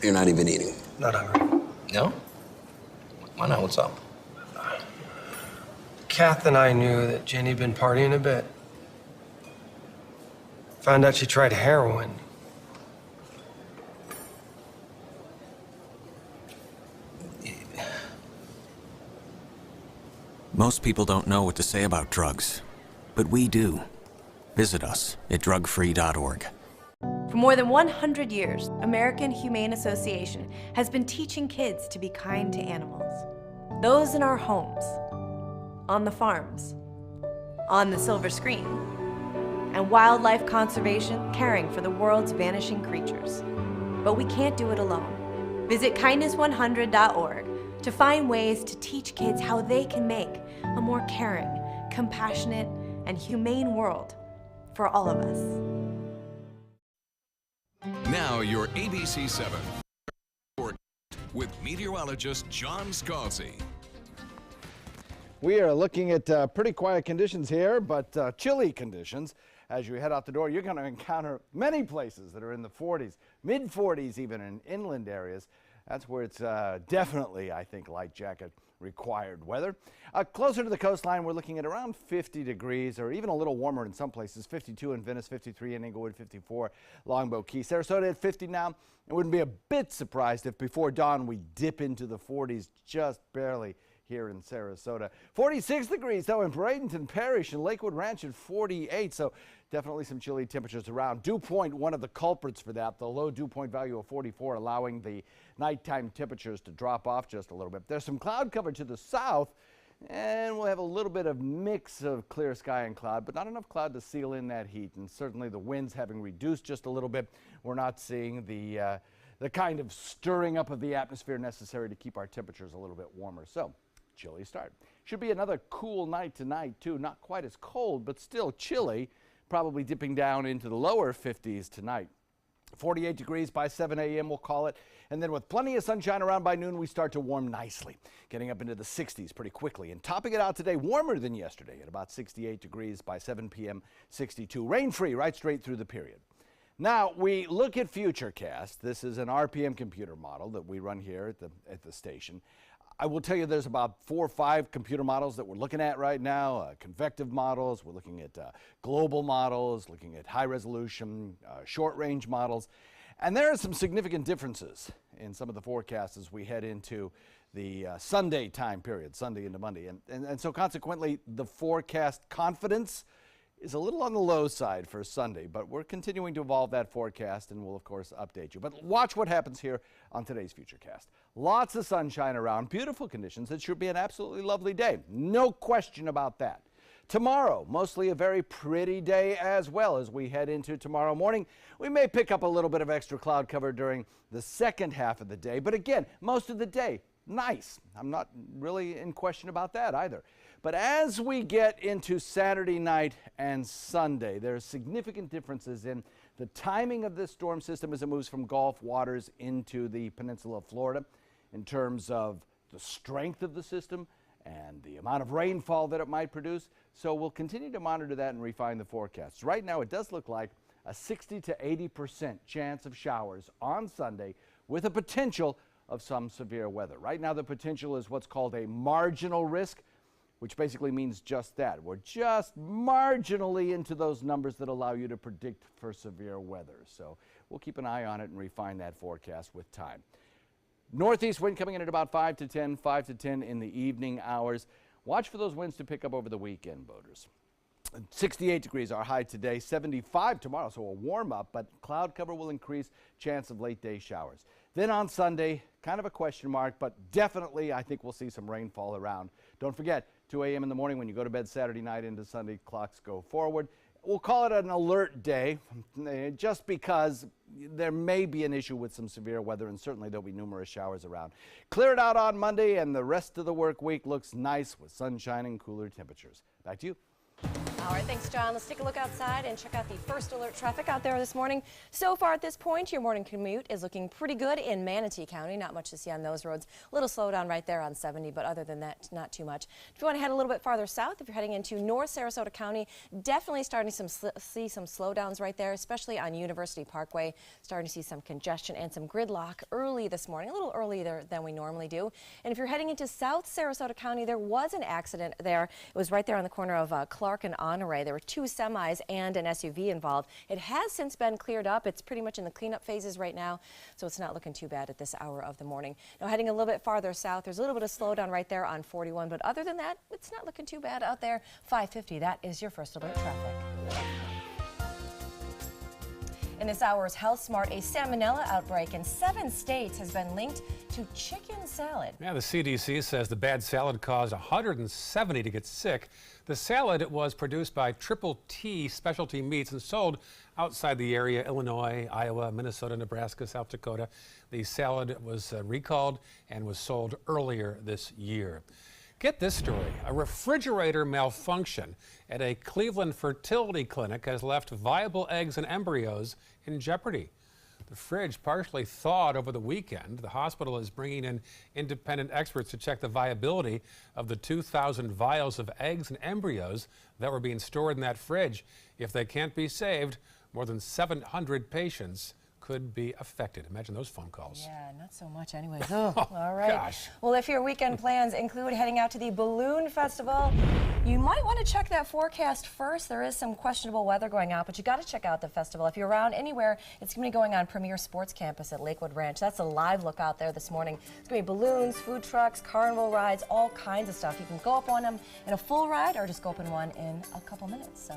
You're not even eating. Not hungry. No? Why not? What's up? Kath and I knew that Jenny'd been partying a bit. Found out she tried heroin. Most people don't know what to say about drugs, but we do. Visit us at drugfree.org. For more than 100 years, American Humane Association has been teaching kids to be kind to animals. Those in our homes, on the farms, on the silver screen, and wildlife conservation, caring for the world's vanishing creatures. But we can't do it alone. Visit kindness100.org to find ways to teach kids how they can make a more caring, compassionate, and humane world for all of us. Now your ABC 7 with meteorologist John Scalzi. We are looking at pretty quiet conditions here, but chilly conditions. As you head out the door, you're going to encounter many places that are in the 40s, mid-40s even in inland areas. That's where it's definitely, I think, light jacket required weather. Closer to the coastline, we're looking at around 50 degrees or even a little warmer in some places. 52 in Venice, 53 in Inglewood, 54 Longboat Key. Sarasota at 50 now. I wouldn't be a bit surprised if before dawn we dip into the 40s just barely here in Sarasota. 46 degrees though in Bradenton Parish and Lakewood Ranch at 48, so definitely some chilly temperatures around. Dew point, one of the culprits for that, the low dew point value of 44, allowing the nighttime temperatures to drop off just a little bit. There's some cloud cover to the south, and we'll have a little bit of mix of clear sky and cloud, but not enough cloud to seal in that heat, and certainly the winds having reduced just a little bit, we're not seeing the kind of stirring up of the atmosphere necessary to keep our temperatures a little bit warmer. So chilly start. Should be another cool night tonight too. Not quite as cold, but still chilly. Probably dipping down into the lower 50s tonight. 48 degrees by 7 a.m. we'll call it. And then with plenty of sunshine around by noon, we start to warm nicely, getting up into the 60s pretty quickly. And topping it out today, warmer than yesterday at about 68 degrees by 7 p.m., 62. Rain-free right straight through the period. Now, we look at Futurecast. This is an RPM computer model that we run here at the station. I will tell you there's about 4 or 5 computer models that we're looking at right now, convective models, we're looking at global models, looking at high resolution, short range models. And there are some significant differences in some of the forecasts as we head into the Sunday time period, Sunday into Monday. And so consequently, the forecast confidence is a little on the low side for Sunday, but we're continuing to evolve that forecast and we'll of course update you. But watch what happens here on today's Futurecast. Lots of sunshine around, beautiful conditions. It should be an absolutely lovely day. No question about that. Tomorrow, mostly a very pretty day as well as we head into tomorrow morning. We may pick up a little bit of extra cloud cover during the second half of the day, but again, most of the day, nice. I'm not really in question about that either. But as we get into Saturday night and Sunday, there are significant differences in the timing of this storm system as it moves from Gulf waters into the peninsula of Florida in terms of the strength of the system and the amount of rainfall that it might produce. So we'll continue to monitor that and refine the forecasts. Right now, it does look like a 60 to 80% chance of showers on Sunday with a potential of some severe weather. Right now, the potential is what's called a marginal risk, which basically means just that. We're just marginally into those numbers that allow you to predict for severe weather. So we'll keep an eye on it and refine that forecast with time. Northeast wind coming in at about 5 to 10 in the evening hours. Watch for those winds to pick up over the weekend, boaters. 68 degrees our high today, 75 tomorrow, so a warm up, but cloud cover will increase, chance of late day showers. Then on Sunday, kind of a question mark, but definitely I think we'll see some rainfall around. Don't forget, 2 a.m. in the morning when you go to bed Saturday night into Sunday, clocks go forward. We'll call it an alert day just because there may be an issue with some severe weather, and certainly there'll be numerous showers around. Clear it out on Monday, and the rest of the work week looks nice with sunshine and cooler temperatures. Back to you. All right, thanks, John. Let's take a look outside and check out the first alert traffic out there this morning. So far at this point, your morning commute is looking pretty good in Manatee County. Not much to see on those roads. A little slowdown right there on 70, but other than that, not too much. If you want to head a little bit farther south, if you're heading into North Sarasota County, definitely starting to see some slowdowns right there, especially on University Parkway. Starting to see some congestion and some gridlock early this morning, a little earlier than we normally do. And if you're heading into South Sarasota County, there was an accident there. It was right there on the corner of Clark and Honore. There were two semis and an SUV involved. It has since been cleared up. It's pretty much in the cleanup phases right now, so it's not looking too bad at this hour of the morning. Now heading a little bit farther south, there's a little bit of slowdown right there on 41, but other than that, it's not looking too bad out there. 550, that is your first alert traffic. In this hour's Health Smart, a salmonella outbreak in 7 states has been linked to chicken salad. Yeah, the CDC says the bad salad caused 170 to get sick. The salad was produced by Triple T Specialty Meats and sold outside the area: Illinois, Iowa, Minnesota, Nebraska, South Dakota. The salad was recalled and was sold earlier this year. Get this story. A refrigerator malfunction at a Cleveland fertility clinic has left viable eggs and embryos in jeopardy. The fridge partially thawed over the weekend. The hospital is bringing in independent experts to check the viability of the 2,000 vials of eggs and embryos that were being stored in that fridge. If they can't be saved, more than 700 patients could be affected. Imagine those phone calls. Yeah, not so much anyways. Oh, all right. Gosh. Well, if your weekend plans include heading out to the Balloon Festival, you might want to check that forecast first. There is some questionable weather going out, but you got to check out the festival. If you're around anywhere, it's going to be going on Premier Sports Campus at Lakewood Ranch. That's a live look out there this morning. It's going to be balloons, food trucks, carnival rides, all kinds of stuff. You can go up on them in a full ride or just go up in one in a couple minutes. So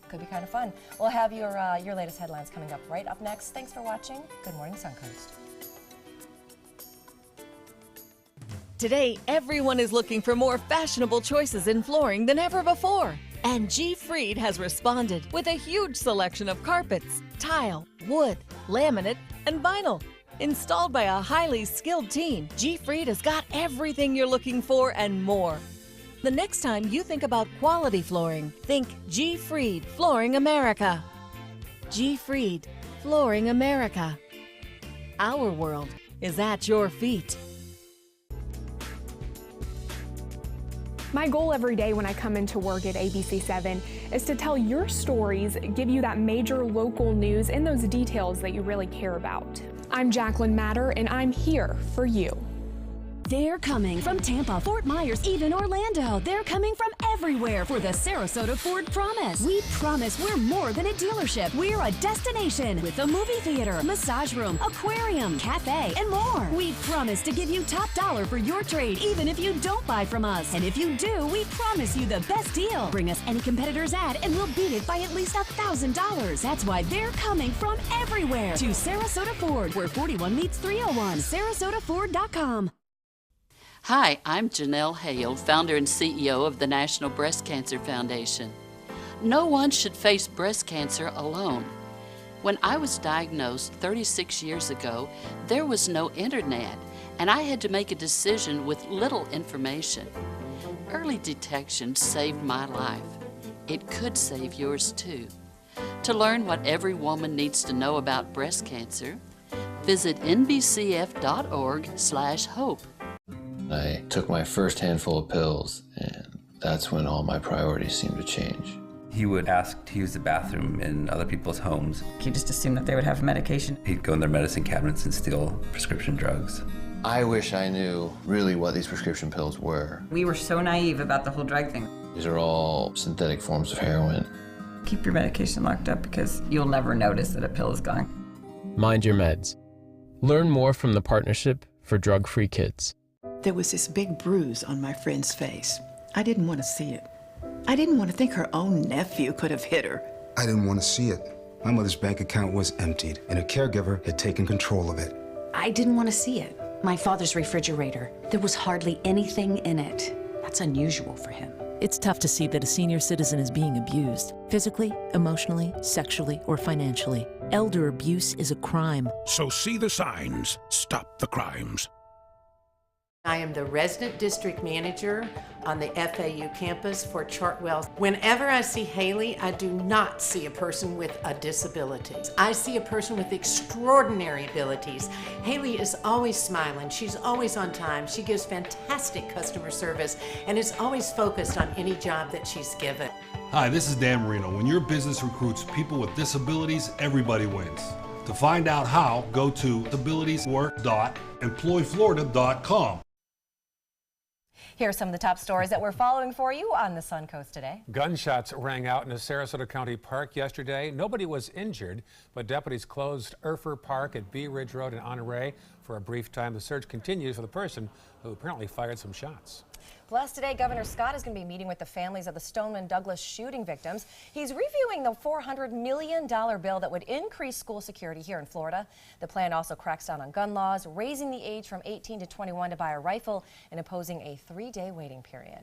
could be kind of fun. We'll have your latest headlines coming up right up next. Thanks for watching. Good morning, Suncoast. Today, everyone is looking for more fashionable choices in flooring than ever before. And G. Fried has responded with a huge selection of carpets, tile, wood, laminate, and vinyl. Installed by a highly skilled team, G. Fried has got everything you're looking for and more. The next time you think about quality flooring, think G. Fried Flooring America. G. Fried Flooring America. Our world is at your feet. My goal every day when I come into work at ABC7 is to tell your stories, give you that major local news and those details that you really care about. I'm Jacqueline Matter, and I'm here for you. They're coming from Tampa, Fort Myers, even Orlando. They're coming from everywhere for the Sarasota Ford Promise. We promise we're more than a dealership. We're a destination with a movie theater, massage room, aquarium, cafe, and more. We promise to give you top dollar for your trade, even if you don't buy from us. And if you do, we promise you the best deal. Bring us any competitor's ad and we'll beat it by at least $1,000. That's why they're coming from everywhere to Sarasota Ford, where 41 meets 301. SarasotaFord.com. Hi, I'm Janelle Hale, founder and CEO of the National Breast Cancer Foundation. No one should face breast cancer alone. When I was diagnosed 36 years ago, there was no internet, and I had to make a decision with little information. Early detection saved my life. It could save yours too. To learn what every woman needs to know about breast cancer, visit nbcf.org/hope. I took my first handful of pills, and that's when all my priorities seemed to change. He would ask to use the bathroom in other people's homes. He just assumed that they would have medication. He'd go in their medicine cabinets and steal prescription drugs. I wish I knew really what these prescription pills were. We were so naive about the whole drug thing. These are all synthetic forms of heroin. Keep your medication locked up because you'll never notice that a pill is gone. Mind your meds. Learn more from the Partnership for Drug-Free Kids. There was this big bruise on my friend's face. I didn't want to see it. I didn't want to think her own nephew could have hit her. I didn't want to see it. My mother's bank account was emptied, and a caregiver had taken control of it. I didn't want to see it. My father's refrigerator. There was hardly anything in it. That's unusual for him. It's tough to see that a senior citizen is being abused, physically, emotionally, sexually, or financially. Elder abuse is a crime. So see the signs. Stop the crimes. I am the resident district manager on the FAU campus for Chartwell. Whenever I see Haley, I do not see a person with a disability. I see a person with extraordinary abilities. Haley is always smiling. She's always on time. She gives fantastic customer service and is always focused on any job that she's given. Hi, this is Dan Marino. When your business recruits people with disabilities, everybody wins. To find out how, go to disabilitieswork.employflorida.com. Here are some of the top stories that we're following for you on the Suncoast today. Gunshots rang out in a Sarasota County park yesterday. Nobody was injured, but deputies closed Urfer Park at Bee Ridge Road in Honore for a brief time. The search continues for the person who apparently fired some shots. Plus, today, Governor Scott is going to be meeting with the families of the Stoneman Douglas shooting victims. He's reviewing the $400 million bill that would increase school security here in Florida. The plan also cracks down on gun laws, raising the age from 18 to 21 to buy a rifle and imposing a 3-day waiting period.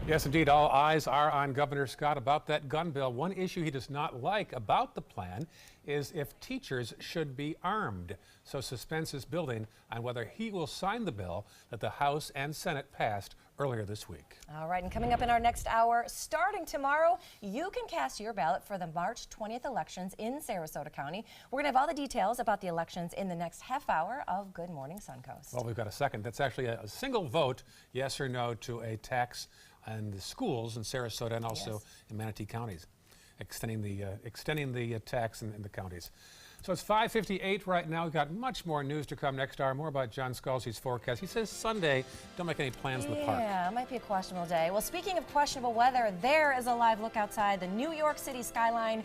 Yes, indeed, all eyes are on Governor Scott about that gun bill. One issue he does not like about the plan is if teachers should be armed. So suspense is building on whether he will sign the bill that the House and Senate passed earlier this week. All right, and coming up in our next hour, starting tomorrow, you can cast your ballot for the March 20th elections in Sarasota County. We're going to have all the details about the elections in the next half hour of Good Morning Suncoast. Well, we've got a second. That's actually a single vote, yes or no, to a tax on the schools in Sarasota and also in Manatee counties, extending the tax in the counties. So it's 5:58 right now. We've got much more news to come next hour. More about John Scalzi's forecast. He says Sunday, don't make any plans in the park. Yeah, it might be a questionable day. Well, speaking of questionable weather, there is a live look outside the New York City skyline.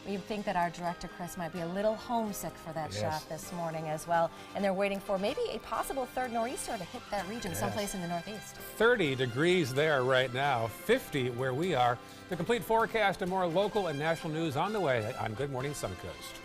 We think that our director, Chris, might be a little homesick for that shot this morning as well. And they're waiting for maybe a possible third nor'easter to hit that region someplace in the northeast. 30 degrees there right now, 50 where we are. The complete forecast and more local and national news on the way on Good Morning Suncoast.